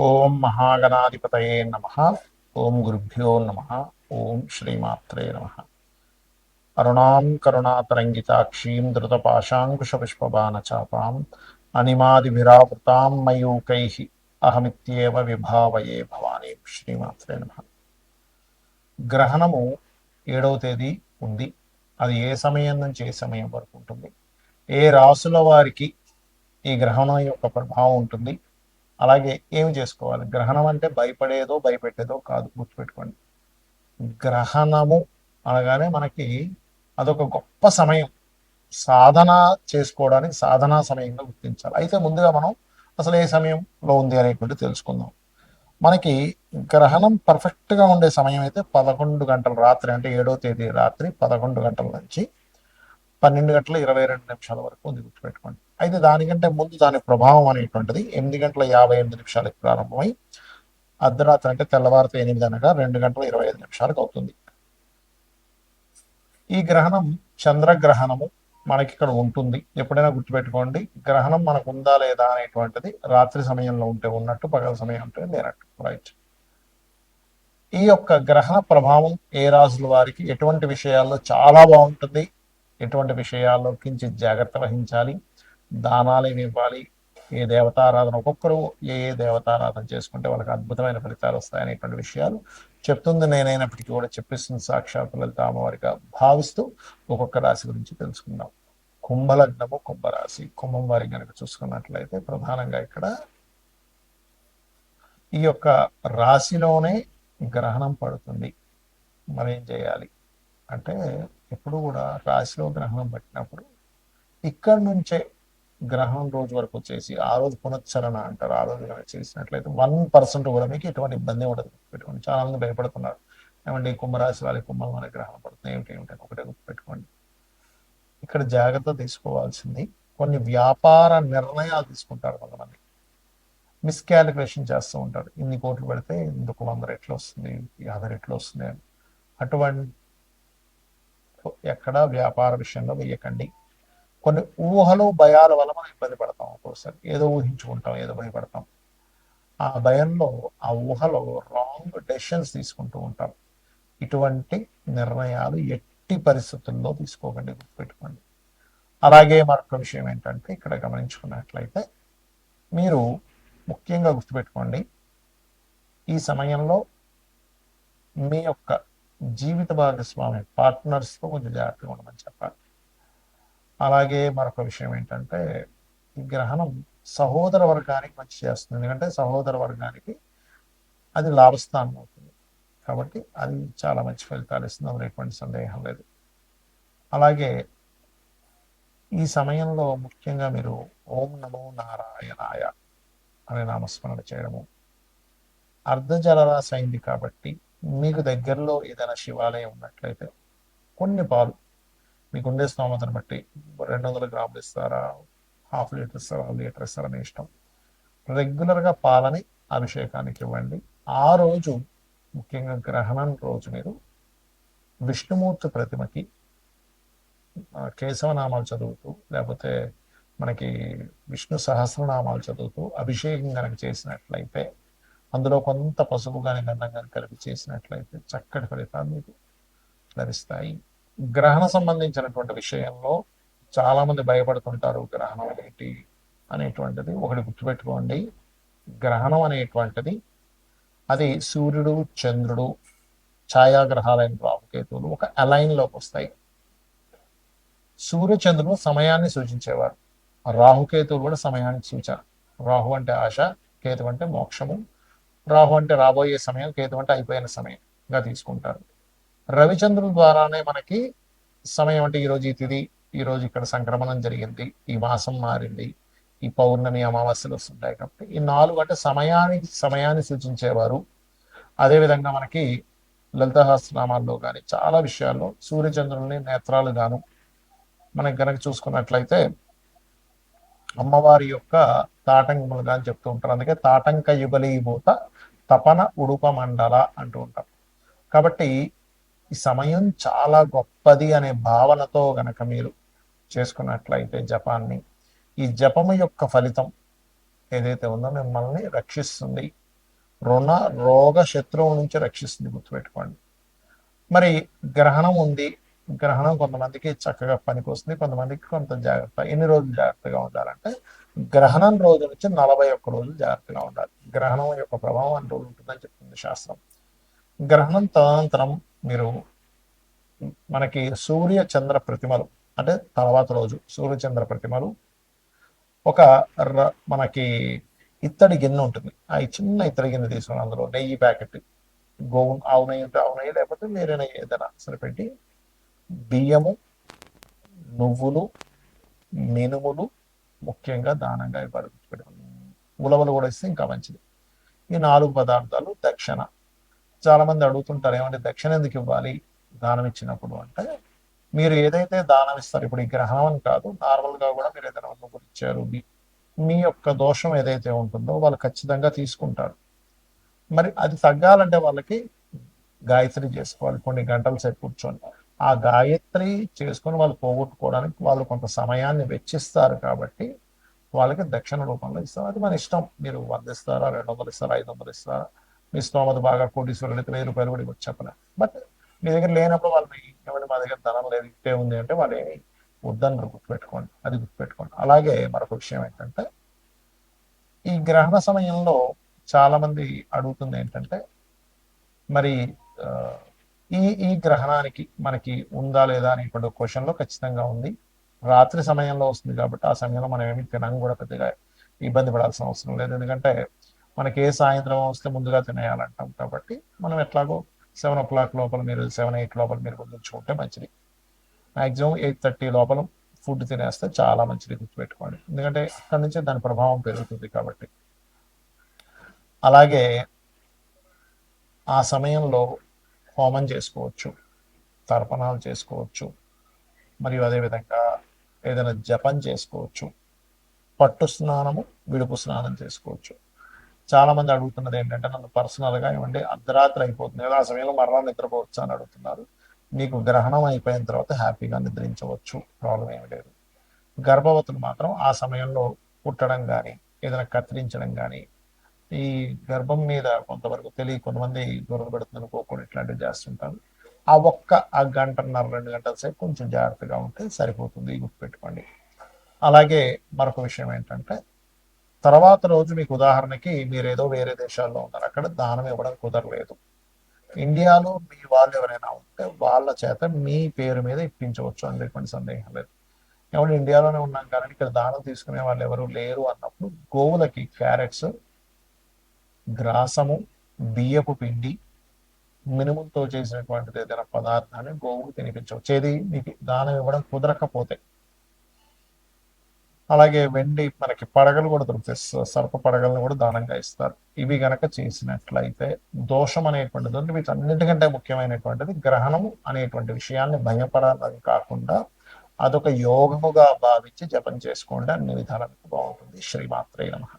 ఓం మహాగణాధిపతయే నమ. ఓం గురుభ్యో నమ. ఓం శ్రీమాత్రే నమ. అరుణాం కరుణాతరంగితాక్షీం ధృతపాశాంకుశపుష్పబాణచాపాం అనిమాదిభిరావృతాం మయూకై అహమిత్యేవ విభావయే భవానీ. శ్రీమాత్రే నమ. గ్రహణము 7వ తేదీ ఉంది. అది ఏ సమయం నుంచి ఏ సమయం వరకు ఉంటుంది, ఏ రాసుల వారికి ఈ గ్రహణం యొక్క ప్రభావం ఉంటుంది, అలాగే ఏమి చేసుకోవాలి. గ్రహణం అంటే భయపడేదో భయపెట్టేదో కాదు, గుర్తుపెట్టుకోండి. గ్రహణము అనగానే మనకి అదొక గొప్ప సమయం, సాధన చేసుకోవడానికి సాధనా సమయంగా గుర్తించాలి. అయితే ముందుగా మనం అసలు ఏ సమయంలో ఉంది అనేటువంటి తెలుసుకుందాం. మనకి గ్రహణం పర్ఫెక్ట్గా ఉండే సమయం అయితే 11 గంటల రాత్రి, అంటే 7వ తేదీ రాత్రి 11 గంటల నుంచి 12 గంటల 22 నిమిషాల వరకు ఉంది, గుర్తుపెట్టుకోండి. అయితే దానికంటే ముందు దాని ప్రభావం అనేటువంటిది 8 గంటల 58 నిమిషాలకు ప్రారంభమై అర్ధరాత్రి అంటే తెల్లవారితే 8 అనగా 2 గంటల 25 నిమిషాలకు అవుతుంది. ఈ గ్రహణం చంద్రగ్రహణము మనకి ఇక్కడ ఉంటుంది. ఎప్పుడైనా గుర్తుపెట్టుకోండి, గ్రహణం మనకు ఉందా లేదా అనేటువంటిది రాత్రి సమయంలో ఉంటే ఉన్నట్టు, పగల సమయం ఉంటే లేనట్టు. రైట్. ఈ యొక్క గ్రహణ ప్రభావం ఏ రాజుల వారికి ఎటువంటి విషయాల్లో చాలా బాగుంటుంది, ఎటువంటి విషయాల్లో కించిత్ జాగ్రత్త వహించాలి, దానాలు ఏమి ఇవ్వాలి, ఏ దేవతారాధన, ఒక్కొక్కరు ఏ ఏ దేవతారాధన చేసుకుంటే వాళ్ళకి అద్భుతమైన ఫలితాలు వస్తాయనేటువంటి విషయాలు చెప్తుంది నేనైనప్పటికీ కూడా చెప్పిస్తుంది సాక్షాత్ లలిత అమ్మవారిగా భావిస్తూ ఒక్కొక్క రాశి గురించి తెలుసుకుందాం. కుంభలగ్నము, కుంభరాశి. కుంభం వారి కనుక చూసుకున్నట్లయితే ప్రధానంగా ఇక్కడ ఈ యొక్క రాశిలోనే గ్రహణం పడుతుంది. మరేం చేయాలి అంటే, ఎప్పుడు కూడా రాశిలో గ్రహణం పట్టినప్పుడు ఇక్కడి నుంచే గ్రహణం రోజు వరకు వచ్చేసి ఆ రోజు పునశ్చరణ అంటారు. ఆ రోజు కనుక చేసినట్లయితే 1% కూడా మీకు ఎటువంటి ఇబ్బంది ఉండదు. పెట్టుకోండి. చాలా మంది భయపడుతున్నారు, ఏమంటే కుంభరాశి వాళ్ళకి కుంభం వాళ్ళకి గ్రహణం పడుతుంది ఏమిటి ఏమిటి అని. ఒకటే గుర్తుపెట్టుకోండి, ఇక్కడ జాగ్రత్త తీసుకోవాల్సింది, కొన్ని వ్యాపార నిర్ణయాలు తీసుకుంటారు కొంతమంది. మిస్కాలిక్యులేషన్ చేస్తూ ఉంటారు. ఇన్ని కోట్లు పెడితే ఇందుకు 100 రెట్లు వస్తుంది, 50 రెట్లు వస్తుంది అని. అటువంటి ఎక్కడ వ్యాపార విషయంలో వేయకండి. కొన్ని ఊహలు భయాల వల్ల మనం ఇబ్బంది పడతాం. ఒక్కోసారి ఏదో ఊహించుకుంటాం, ఏదో భయపడతాం. ఆ భయంలో, ఆ ఊహలో రాంగ్ డెసిషన్స్ తీసుకుంటూ ఉంటాం. ఇటువంటి నిర్ణయాలు ఎట్టి పరిస్థితుల్లో తీసుకోకండి, గుర్తుపెట్టుకోండి. అలాగే మరొక విషయం ఏంటంటే, ఇక్కడ గమనించుకున్నట్లయితే మీరు ముఖ్యంగా గుర్తుపెట్టుకోండి, ఈ సమయంలో మీ యొక్క జీవిత భాగస్వామి పార్ట్నర్స్తో కొంచెం జాగ్రత్తగా ఉండమని చెప్పాలి. అలాగే మరొక విషయం ఏంటంటే, ఈ గ్రహణం సహోదర వర్గానికి మంచి చేస్తుంది. ఎందుకంటే సహోదర వర్గానికి అది లాభస్థానం అవుతుంది, కాబట్టి అది చాలా మంచి ఫలితాలు ఇస్తుంది, అందులో ఎటువంటి సందేహం లేదు. అలాగే ఈ సమయంలో ముఖ్యంగా మీరు ఓం నమో నారాయణాయ అనే నామస్మరణ చేయడము. అర్ధజలరాశి అయింది కాబట్టి మీకు దగ్గరలో ఏదైనా శివాలయం ఉన్నట్లయితే కొన్ని పాలు, మీకు ఉండే స్తోమతను బట్టి 200 గ్రాములు ఇస్తారా, హాఫ్ లీటర్ ఇస్తారా, లీటర్ ఇస్తారా, మీ ఇష్టం. రెగ్యులర్గా పాలని అభిషేకానికి ఇవ్వండి. ఆ రోజు ముఖ్యంగా గ్రహణం రోజు మీరు విష్ణుమూర్తి ప్రతిమకి కేశవనామాలు చదువుతూ, లేకపోతే మనకి విష్ణు సహస్రనామాలు చదువుతూ అభిషేకం కనుక చేసినట్లయితే, అందులో కొంత పసుపు కానీ గంధం కానీ కలిపి చేసినట్లయితే చక్కటి ఫలితాలు మీకు లభిస్తాయి. గ్రహణ సంబంధించినటువంటి విషయంలో చాలా మంది భయపడుతుంటారు, గ్రహణం ఏంటి అనేటువంటిది. ఒకటి గుర్తుపెట్టుకోండి, గ్రహణం అనేటువంటిది అది సూర్యుడు, చంద్రుడు, ఛాయాగ్రహాలైన రాహుకేతువులు ఒక అలైన్లోకి వస్తాయి. సూర్య చంద్రుడు సమయాన్ని సూచించేవారు, రాహుకేతువులు కూడా సమయానికి సూచన. రాహు అంటే ఆశ, కేతు అంటే మోక్షము. రాహు అంటే రాబోయే సమయం, కేతు అంటే అయిపోయిన సమయంగా తీసుకుంటారు. రవిచంద్రుల ద్వారానే మనకి సమయం అంటే ఈరోజు ఈ తిథి, ఈరోజు ఇక్కడ సంక్రమణం జరిగింది, ఈ మాసం మారింది, ఈ పౌర్ణమి అమావాస్యలు వస్తుంటాయి. కాబట్టి ఈ 4 అంటే సమయాన్ని సూచించేవారు. అదేవిధంగా మనకి లలితహాస్యనామాల్లో కానీ చాలా విషయాల్లో సూర్యచంద్రుల్ని నేత్రాలు గాను మనకి గనక చూసుకున్నట్లయితే అమ్మవారి యొక్క తాటంకములు కానీ చెప్తూ ఉంటారు. అందుకే తాటంక యుగలీభూత తపన ఉడుప మండల అంటూ ఉంటాం. కాబట్టి ఈ సమయం చాలా గొప్పది అనే భావనతో గనక మీరు చేసుకున్నట్లయితే జపాన్ని, ఈ జపము యొక్క ఫలితం ఏదైతే ఉందో మిమ్మల్ని రక్షిస్తుంది. రుణ రోగ శత్రువు నుంచి రక్షిస్తుంది, గుర్తుపెట్టుకోండి. మరి గ్రహణం ఉంది, గ్రహణం కొంతమందికి చక్కగా పనికొస్తుంది, కొంతమందికి కొంత జాగ్రత్త. ఎన్ని రోజులు జాగ్రత్తగా ఉండాలంటే గ్రహణం రోజు నుంచి 41 రోజులు జాగ్రత్తగా ఉండాలి. గ్రహణం యొక్క ప్రభావం అన్ని రోజులు ఉంటుందని చెప్తుంది శాస్త్రం. గ్రహణం తదనంతరం మీరు మనకి సూర్య చంద్ర ప్రతిమలు, అంటే తర్వాత రోజు సూర్య చంద్ర ప్రతిమలు, ఒక మనకి ఇత్తడి గిన్నె ఉంటుంది, ఆ చిన్న ఇత్తడి గిన్నె తీసుకుని అందులో నెయ్యి ప్యాకెట్, గోవు ఆవు నెయ్యి ఉంటే ఆవు నెయ్యి, లేకపోతే వేరే నెయ్యి ఏదైనా సరిపెట్టి బియ్యము, నువ్వులు, మినుములు ముఖ్యంగా దానంగా ఇవ్వాలి. ఉలవలు కూడా ఇస్తే ఇంకా మంచిది. ఈ 4 పదార్థాలు దక్షిణ. చాలా మంది అడుగుతుంటారు, ఏమంటే దక్షిణ ఎందుకు ఇవ్వాలి దానం ఇచ్చినప్పుడు అంటే, మీరు ఏదైతే దానం ఇస్తారు, ఇప్పుడు ఈ గ్రహణం అని కాదు, నార్మల్గా కూడా మీరు ఏదైనా నువ్వులు ఇచ్చారు, మీ యొక్క దోషం ఏదైతే ఉంటుందో వాళ్ళు ఖచ్చితంగా తీసుకుంటారు. మరి అది తగ్గాలంటే వాళ్ళకి గాయత్రి చేసుకోవాలి, కొన్ని గంటల సేపు కూర్చొని. ఆ గాయత్రి చేసుకొని వాళ్ళు పోగొట్టుకోవడానికి వాళ్ళు కొంత సమయాన్ని వెచ్చిస్తారు, కాబట్టి వాళ్ళకి దక్షిణ రూపంలో ఇస్తారు. అది మన ఇష్టం, మీరు 100 ఇస్తారా, 200 ఇస్తారా, 500 ఇస్తారా, మీ స్తోమత బాగా కోటీశ్వరులు అయితే 1000 రూపాయలు కూడా ఇవ్వచ్చు, చెప్పలే. బట్ మీ దగ్గర లేనప్పుడు వాళ్ళని ఏమంటే మా దగ్గర ధనం లేదు, ఇట్టే ఉంది అంటే వాళ్ళు ఏమి వద్దన్నారు, గుర్తుపెట్టుకోండి, అది గుర్తుపెట్టుకోండి. అలాగే మరొక విషయం ఏంటంటే, ఈ గ్రహణ సమయంలో చాలా మంది అడుగుతుంది ఏంటంటే, మరి ఈ ఈ గ్రహణానికి మనకి ఉందా లేదా అనేటువంటి క్వశ్చన్లో ఖచ్చితంగా ఉంది. రాత్రి సమయంలో వస్తుంది కాబట్టి ఆ సమయంలో మనం ఏమి తినడం కూడా పెద్దగా ఇబ్బంది పడాల్సిన అవసరం లేదు, ఎందుకంటే మనకి ఏ సాయంత్రం వస్తే ముందుగా తినేయాలంటాం కాబట్టి మనం ఎట్లాగో 7 o'clock లోపల, మీరు 7-8 లోపల మీరు గుర్తుంచుకుంటే మంచిది. మ్యాక్సిమం 8:30 లోపల ఫుడ్ తినేస్తే చాలా మంచిది, గుర్తుపెట్టుకోండి, ఎందుకంటే అక్కడి నుంచే దాని ప్రభావం పెరుగుతుంది కాబట్టి. అలాగే ఆ సమయంలో హోమం చేసుకోవచ్చు, తర్పణాలు చేసుకోవచ్చు, మరియు అదేవిధంగా ఏదైనా జపం చేసుకోవచ్చు, పట్టు స్నానము, విడుపు స్నానం చేసుకోవచ్చు. చాలా మంది అడుగుతున్నది ఏంటంటే, నన్ను పర్సనల్గా ఏమంటే అర్ధరాత్రి అయిపోతుంది కదా, ఆ సమయంలో మరలా నిద్రపోవచ్చు అని అడుగుతున్నారు. మీకు గ్రహణం అయిపోయిన తర్వాత హ్యాపీగా నిద్రించవచ్చు, ప్రాబ్లం ఏమి లేదు. గర్భవతులు మాత్రం ఆ సమయంలో పుట్టడం కానీ, ఏదైనా కత్తిరించడం కానీ, ఈ గర్భం మీద కొంతవరకు కొంతమంది దూరం పెడుతున్నారు అనుకోకుండా ఇట్లాంటివి చేస్తుంటారు. ఆ గంటన్నర 2 గంటల సేపు కొంచెం జాగ్రత్తగా ఉంటే సరిపోతుంది, గుర్తుపెట్టుకోండి. అలాగే మరొక విషయం ఏంటంటే, తర్వాత రోజు మీకు ఉదాహరణకి మీరు ఏదో వేరే దేశాల్లో ఉన్నారు, అక్కడ దానం ఇవ్వడం కుదరలేదు, ఇండియాలో మీ వాళ్ళు ఎవరైనా ఉంటే వాళ్ళ చేత మీ పేరు మీద ఇప్పించవచ్చు, అందులో ఎటువంటి సందేహం లేదు. ఎవరు ఇండియాలోనే ఉన్నాం కానీ ఇక్కడ దానం తీసుకునే వాళ్ళు ఎవరు లేరు అన్నప్పుడు, గోవులకి క్యారెట్స్, గ్రాసము, బియ్యపు పిండి, మినుములతో చేసినటువంటిది ఏదైనా పదార్థాన్ని గోవుకు తినిపించవచ్చు, ఏది మీకు దానం ఇవ్వడం కుదరకపోతే. అలాగే వెండి మనకి పడగలు కూడా దొరుకుతాయి, సర్ప పడగలను కూడా దానంగా ఇస్తారు. ఇవి గనక చేసినట్లయితే దోషం అనేటువంటిది ఉంది. వీటన్నిటికంటే ముఖ్యమైనటువంటిది గ్రహణము అనేటువంటి విషయాన్ని భయపడాలని కాకుండా అదొక యోగముగా భావించి జపం చేసుకోండి, అన్ని విధాలకు బాగుంటుంది. శ్రీమాత్రే నమః.